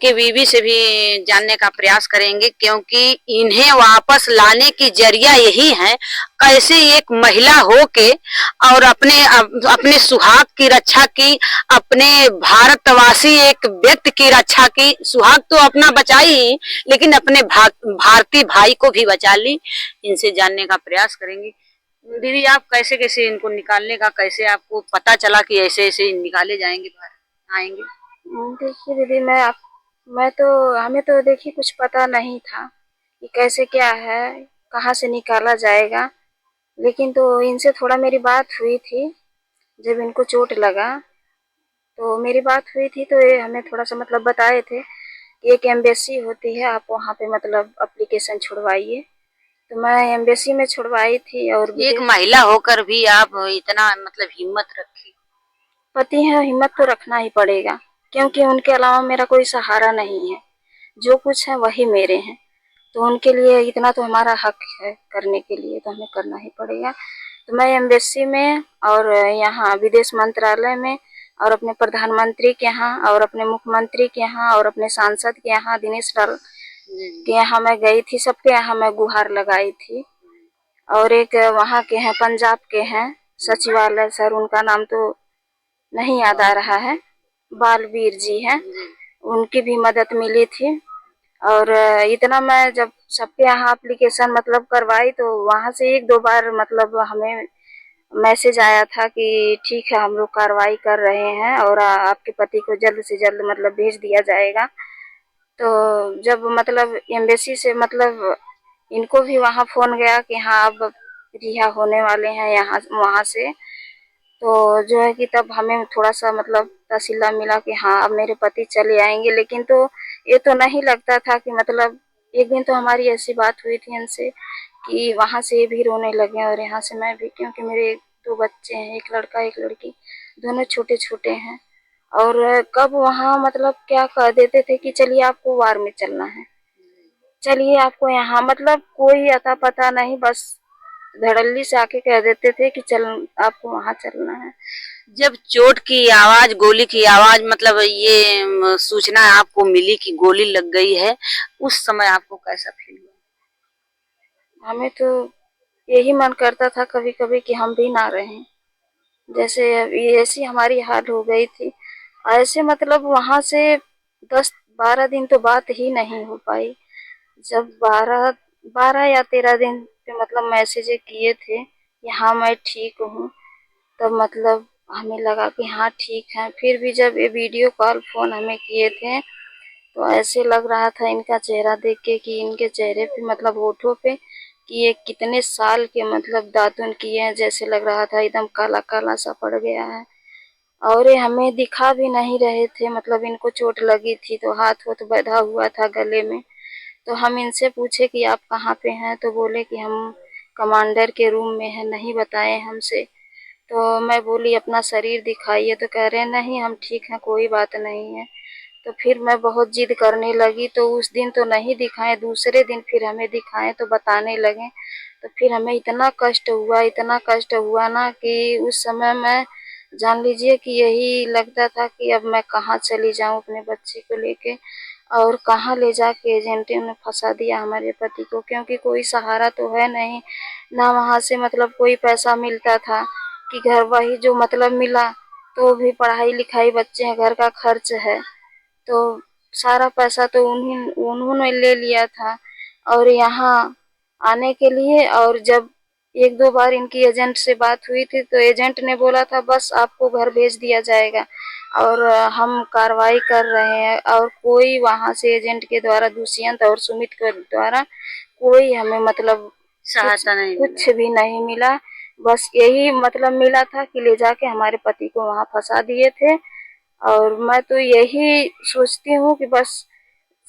इनके बीवी से भी जानने का प्रयास करेंगे, क्योंकि इन्हें वापस लाने की जरिया यही है। कैसे एक महिला हो के और अपने सुहाग की रक्षा की, अपने भारतवासी एक व्यक्ति की रक्षा की। सुहाग तो अपना बचाई ही, लेकिन अपने भारतीय भाई को भी बचा ली। इनसे जानने का प्रयास करेंगे। दीदी, आप कैसे कैसे इनको निकालने का, कैसे आपको पता चला कि ऐसे ऐसे निकाले जाएंगे, बाहर आएंगे? देखिए दीदी, मैं तो हमें तो देखिए कुछ पता नहीं था कि कैसे क्या है, कहाँ से निकाला जाएगा। लेकिन तो इनसे थोड़ा मेरी बात हुई थी, जब इनको चोट लगा तो मेरी बात हुई थी, तो ये हमें थोड़ा सा मतलब बताए थे कि एक एम्बेसी होती है, आप वहाँ पे मतलब एप्लीकेशन छुड़वाइए। तो मैं एम्बेसी में छुड़वाई थी। और एक महिला होकर भी आप इतना मतलब हिम्मत रखी। पति है, हिम्मत तो रखना ही पड़ेगा, क्योंकि उनके अलावा मेरा कोई सहारा नहीं है। जो कुछ है वही मेरे हैं, तो उनके लिए इतना तो हमारा हक है करने के लिए, तो हमें करना ही पड़ेगा। तो मैं एम्बेसी में और यहाँ विदेश मंत्रालय में और अपने प्रधानमंत्री के यहाँ और अपने मुख्यमंत्री के यहाँ और अपने सांसद के यहाँ, दिनेश लाल के यहाँ मैं गई थी। सबके यहाँ मैं गुहार लगाई थी। और एक वहाँ के हैं, पंजाब के हैं सचिवालय सर, उनका नाम तो नहीं याद आ रहा है, बालवीर जी हैं, उनकी भी मदद मिली थी। और इतना मैं जब सबके यहाँ एप्लीकेशन मतलब करवाई, तो वहाँ से एक दो बार मतलब हमें मैसेज आया था कि ठीक है, हम लोग कार्रवाई कर रहे हैं और आपके पति को जल्द से जल्द मतलब भेज दिया जाएगा। तो जब मतलब एम्बेसी से मतलब इनको भी वहाँ फोन गया कि हाँ अब रिहा होने वाले हैं यहाँ वहाँ से, तो जो है कि तब हमें थोड़ा सा मतलब तसल्ली मिला कि हाँ अब मेरे पति चले आएंगे। लेकिन तो ये तो नहीं लगता था कि मतलब एक दिन तो हमारी ऐसी बात हुई थी इनसे कि वहाँ से ये भी रोने लगे और यहाँ से मैं भी, क्योंकि मेरे दो बच्चे हैं, एक लड़का एक लड़की, दोनों छोटे छोटे हैं। और कब वहाँ मतलब क्या कह देते थे कि चलिए आपको वार में चलना है, चलिए आपको यहाँ, मतलब कोई अता पता नहीं, बस धड़ल्ली से आके कह देते थे कि चल आपको वहाँ चलना है। जब चोट की आवाज, गोली की आवाज, मतलब ये सूचना आपको मिली कि गोली लग गई है, उस समय आपको कैसा फील हुआ? हमें तो यही मन करता था कभी कभी कि हम भी ना रहें, जैसे ये ऐसी हमारी हाल हो गई थी। ऐसे मतलब वहां से 10-12 दिन तो बात ही नहीं हो पाई। जब 12 या 13 दिन पे मतलब मैसेज किए कि हाँ मैं ठीक हूँ, तब मतलब हमें लगा कि हाँ ठीक है। फिर भी जब ये वीडियो कॉल फोन हमें किए थे, तो ऐसे लग रहा था इनका चेहरा देख के कि इनके चेहरे पे मतलब होठों पे कि ये कितने साल के मतलब दातुन किए हैं, जैसे लग रहा था एकदम काला काला सा पड़ गया है। और ये हमें दिखा भी नहीं रहे थे, मतलब इनको चोट लगी थी तो हाथ वाथ बंधा हुआ था गले में। तो हम इनसे पूछे कि आप कहाँ पे हैं, तो बोले कि हम कमांडर के रूम में हैं, नहीं बताए हमसे। तो मैं बोली अपना शरीर दिखाइए, तो कह रहे नहीं हम ठीक हैं, कोई बात नहीं है। तो फिर मैं बहुत जिद करने लगी, तो उस दिन तो नहीं दिखाए, दूसरे दिन फिर हमें दिखाए तो बताने लगे। तो फिर हमें इतना कष्ट हुआ, इतना कष्ट हुआ ना कि उस समय मैं जान लीजिए कि यही लगता था कि अब मैं कहाँ चली जाऊं अपने बच्चे को लेके, और कहाँ ले जाके एजेंटों ने फंसा दिया हमारे पति को, क्योंकि कोई सहारा तो है नहीं ना। वहाँ से मतलब कोई पैसा मिलता था कि घर, वही जो मतलब मिला तो भी पढ़ाई लिखाई, बच्चे हैं, घर का खर्च है, तो सारा पैसा तो उन्होंने ले लिया था। और यहाँ आने के लिए, और जब एक दो बार इनकी एजेंट से बात हुई थी, तो एजेंट ने बोला था बस आपको घर भेज दिया जाएगा और हम कार्रवाई कर रहे हैं। और कोई वहां से एजेंट के द्वारा, दुष्यंत और सुमित के द्वारा कोई हमें मतलब सहायता नहीं कुछ भी नहीं मिला। बस यही मतलब मिला था कि ले जाके हमारे पति को वहां फंसा दिए थे। और मैं तो यही सोचती हूँ कि बस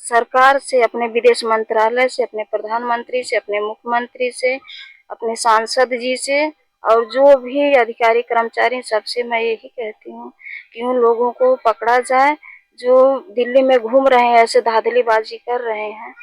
सरकार से, अपने विदेश मंत्रालय से, अपने प्रधानमंत्री से, अपने मुख्यमंत्री से, अपने सांसद जी से और जो भी अधिकारी कर्मचारी, सबसे मैं यही कहती हूँ कि उन लोगों को पकड़ा जाए जो दिल्ली में घूम रहे हैं, ऐसे धांधलीबाजी कर रहे हैं,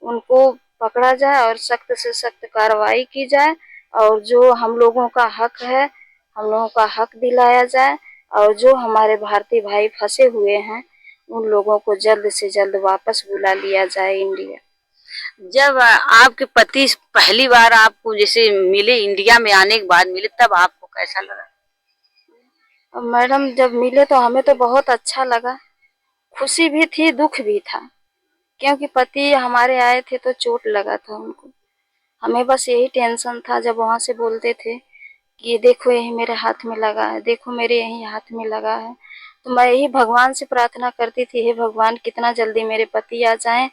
उनको पकड़ा जाए और सख्त से सख्त कार्रवाई की जाए। और जो हम लोगों का हक है, हम लोगों का हक दिलाया जाए। और जो हमारे भारतीय भाई फंसे हुए हैं उन लोगों को जल्द से जल्द वापस बुला लिया जाए इंडिया। जब आपके पति पहली बार आपको जैसे मिले, इंडिया में आने के बाद मिले, तब आपको कैसा लगा? मैडम जब मिले तो हमें तो बहुत अच्छा लगा, खुशी भी थी, दुख भी था, क्योंकि पति हमारे आए थे तो चोट लगा था उनको। हमें बस यही टेंशन था जब वहां से बोलते थे कि ये देखो यही मेरे हाथ में लगा है, देखो मेरे यही हाथ में लगा है, तो मैं यही भगवान से प्रार्थना करती थी, हे भगवान कितना जल्दी मेरे पति आ जाएं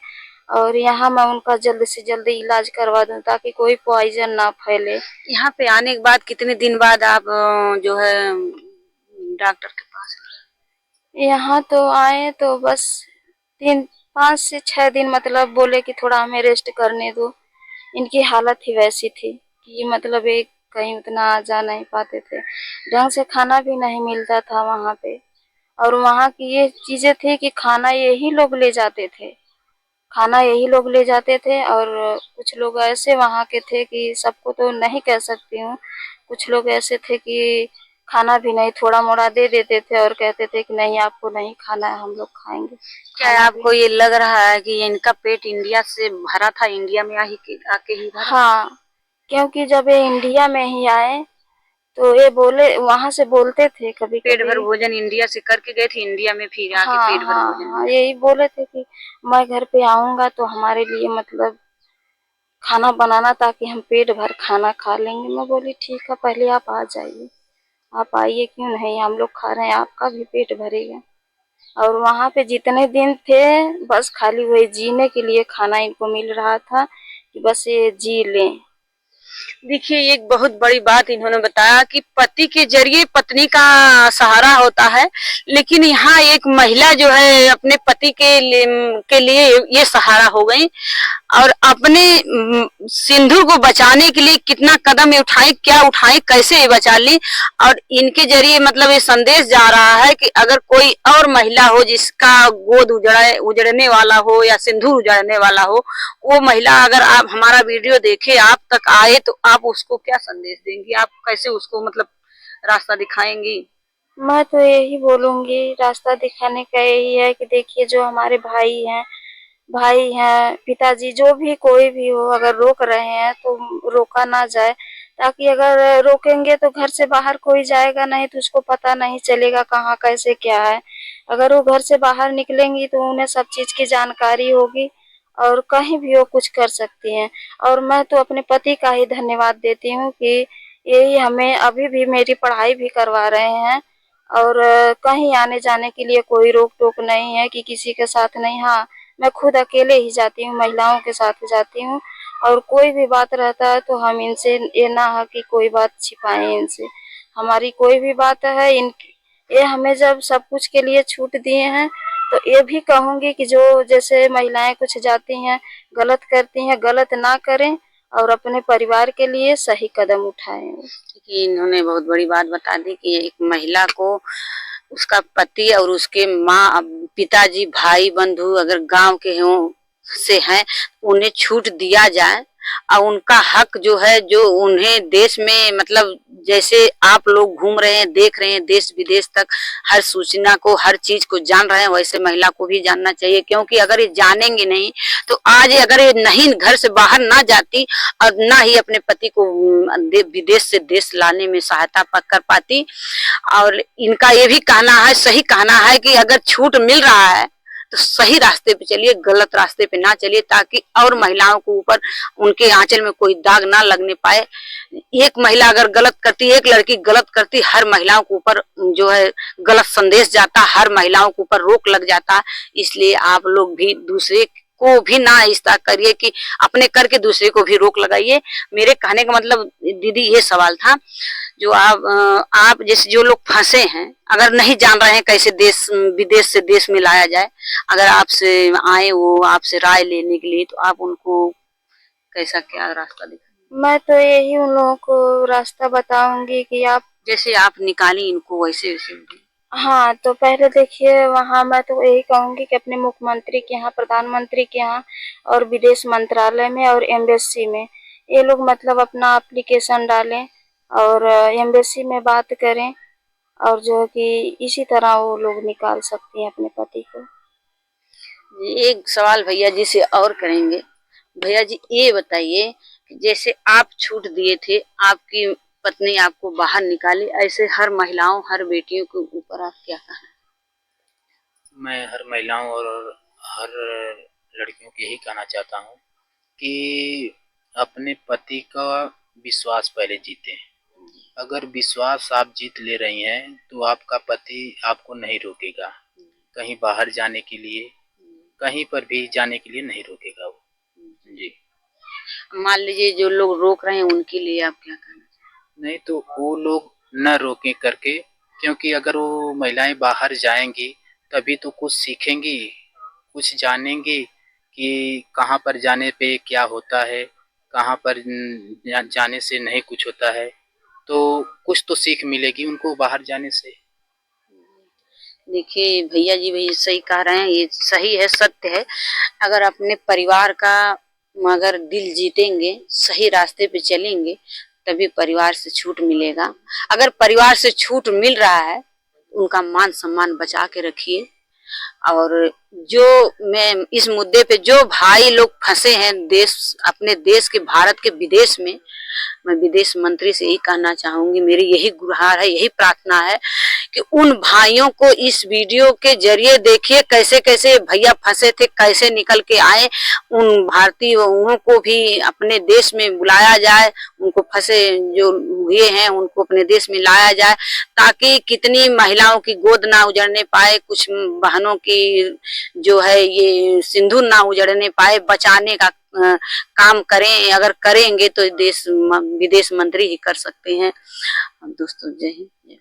और यहाँ मैं उनका जल्द से जल्द इलाज करवा दूं ताकि कोई पॉइजन ना फैले। यहाँ पे आने के बाद कितने दिन बाद आप जो है डॉक्टर के पास? यहाँ तो आए तो बस 5 से 6 दिन, मतलब बोले कि थोड़ा हमें रेस्ट करने दो। इनकी हालत ही वैसी थी कि मतलब एक कहीं उतना आ जा नहीं पाते थे, ढंग से खाना भी नहीं मिलता था वहाँ पे। और वहाँ की ये चीजें थी कि खाना यही लोग ले जाते थे, खाना यही लोग ले जाते थे। और कुछ लोग ऐसे वहाँ के थे कि सबको तो नहीं कह सकती हूँ, कुछ लोग ऐसे थे कि खाना भी नहीं, थोड़ा मोड़ा दे देते थे और कहते थे कि नहीं आपको नहीं खाना है, हम लोग खाएंगे। क्या आपको ये लग रहा है कि इनका पेट इंडिया से भरा था, इंडिया में आके ही भरा? हाँ, क्योंकि जब ये इंडिया में ही आए तो ये बोले, वहां से बोलते थे कभी पेट भर कभी। भोजन इंडिया से करके गए थे, इंडिया में फिर आके हाँ पेट भर हाँ भोजन। हाँ, यही बोले थे कि मैं घर पे आऊंगा तो हमारे लिए मतलब खाना बनाना ताकि हम पेट भर खाना खा लेंगे। मैं बोली ठीक है, पहले आप आ जाइए, आप आइए, क्यों नहीं, हम लोग खा रहे हैं, आपका भी पेट भरेगा। और वहां पे जितने दिन थे बस खाली वही जीने के लिए खाना इनको मिल रहा था कि बस ये जी लें। देखिए, एक बहुत बड़ी बात इन्होंने बताया कि पति के जरिए पत्नी का सहारा होता है, लेकिन यहाँ एक महिला जो है अपने पति के लिए ये सहारा हो गई और अपने सिंधु को बचाने के लिए कितना कदम उठाए, क्या उठाए, कैसे ये बचा ली। और इनके जरिए मतलब ये संदेश जा रहा है कि अगर कोई और महिला हो जिसका गोद उजड़ने वाला हो या सिंदूर उजड़ने वाला हो, वो महिला अगर आप हमारा वीडियो देखे, आप तक आए, तो आप उसको क्या संदेश देंगी? आप कैसे उसको मतलब रास्ता दिखाएंगी? मैं तो यही बोलूंगी, रास्ता दिखाने का यही है कि देखिए जो हमारे भाई हैं, पिताजी, जो भी कोई भी हो, अगर रोक रहे हैं तो रोका ना जाए, ताकि अगर रोकेंगे तो घर से बाहर कोई जाएगा नहीं तो उसको पता नहीं चलेगा कहाँ कैसे क्या है। अगर वो घर से बाहर निकलेंगी तो उन्हें सब चीज की जानकारी होगी और कहीं भी वो कुछ कर सकती हैं। और मैं तो अपने पति का ही धन्यवाद देती हूँ कि यही हमें अभी भी मेरी पढ़ाई भी करवा रहे हैं और कहीं आने जाने के लिए कोई रोक टोक नहीं है कि किसी के साथ नहीं। हाँ, मैं खुद अकेले ही जाती हूँ, महिलाओं के साथ जाती हूँ और कोई भी बात रहता है तो हम इनसे ये ना है कि कोई बात छिपाएं इनसे। हमारी कोई भी बात है, इन ये हमें जब सब कुछ के लिए छूट दिए हैं तो ये भी कहूंगी कि जो जैसे महिलाएं कुछ जाती हैं, गलत करती हैं, गलत ना करें और अपने परिवार के लिए सही कदम उठाएं। कि इन्होंने बहुत बड़ी बात बता दी कि एक महिला को उसका पति और उसके माँ, पिताजी, भाई, बंधु अगर गांव के हों से हैं, उन्हें छूट दिया जाए और उनका हक जो है, जो उन्हें देश में मतलब जैसे आप लोग घूम रहे हैं, देख रहे हैं, देश विदेश तक हर सूचना को, हर चीज को जान रहे हैं, वैसे महिला को भी जानना चाहिए। क्योंकि अगर ये जानेंगे नहीं तो आज अगर ये नहीं घर से बाहर ना जाती और ना ही अपने पति को विदेश से देश लाने में सहायता कर पाती। और इनका ये भी कहना है, सही कहना है कि अगर छूट मिल रहा है तो सही रास्ते पे चलिए, गलत रास्ते पे ना चलिए, ताकि और महिलाओं को ऊपर उनके आंचल में कोई दाग ना लगने पाए। एक महिला अगर गलत करती, एक लड़की गलत करती, हर महिलाओं के ऊपर जो है गलत संदेश जाता, हर महिलाओं के ऊपर रोक लग जाता। इसलिए आप लोग भी दूसरे को भी ना इस तरह करिए कि अपने करके दूसरे को भी रोक लगाइए। मेरे कहने का मतलब दीदी ये सवाल था, जो आप जैसे जो लोग फंसे हैं, अगर नहीं जान रहे हैं कैसे देश विदेश से देश में लाया जाए, अगर आपसे आए वो आपसे राय लेने के लिए, तो आप उनको कैसा क्या रास्ता दिखाएंगे? मैं तो यही उन लोगों को रास्ता बताऊंगी कि आप जैसे आप निकाली इनको वैसे वैसे। हाँ, तो पहले देखिए वहाँ मैं तो यही कहूंगी कि अपने मुख्यमंत्री के यहाँ, प्रधानमंत्री के यहाँ और विदेश मंत्रालय में और एम्बेसी में ये लोग मतलब अपना एप्लीकेशन डालें और एम्बेसी में बात करें और जो है कि इसी तरह वो लोग निकाल सकती हैं अपने पति को। एक सवाल भैया जी से और करेंगे। भैया जी ये बताइए कि जैसे आप छूट दिए थे, आपकी पत्नी आपको बाहर निकाली, ऐसे हर महिलाओं हर बेटियों के ऊपर आप क्या कहें? मैं हर महिलाओं और हर लड़कियों को यही कहना चाहता हूँ कि अपने पति का विश्वास पहले जीतें। अगर विश्वास आप जीत ले रही हैं तो आपका पति आपको नहीं रोकेगा, कहीं बाहर जाने के लिए, कहीं पर भी जाने के लिए नहीं रोकेगा वो। जी। मान लीजिए जो लोग रोक रहे हैं उनके लिए आप क्या कहना? नहीं तो वो लोग न रोकें करके, क्योंकि अगर वो महिलाएं बाहर जाएंगी तभी तो कुछ सीखेंगी, कुछ जानेंगी कि कहाँ पर जाने पे क्या होता है, कहाँ पर जाने से नहीं कुछ होता है, तो कुछ तो सीख मिलेगी उनको बाहर जाने से। देखिए भैया जी भी सही कह रहे हैं, ये सही है, सत्य है। अगर अपने परिवार का मगर दिल जीतेंगे, सही रास्ते पे चलेंगे, तभी परिवार से छूट मिलेगा। अगर परिवार से छूट मिल रहा है, उनका मान सम्मान बचा के रखिए। और जो मैं इस मुद्दे पे जो भाई लोग फंसे हैं देश, अपने देश के, भारत के विदेश में, मैं विदेश मंत्री से यही कहना चाहूंगी, मेरी यही गुहार है, यही प्रार्थना है कि उन भाइयों को इस वीडियो के जरिए देखिए कैसे कैसे भैया फंसे थे, कैसे निकल के आए। उन भारतीयों को भी अपने देश में बुलाया जाए, उनको फंसे जो हुए हैं उनको अपने देश में लाया जाए, ताकि कितनी महिलाओं की गोद ना उजड़ने पाए, कुछ बहनों की जो है ये सिंदूर ना उजड़ने पाए, बचाने का काम करें। अगर करेंगे तो देश विदेश मंत्री ही कर सकते हैं। दोस्तों जय हिंद।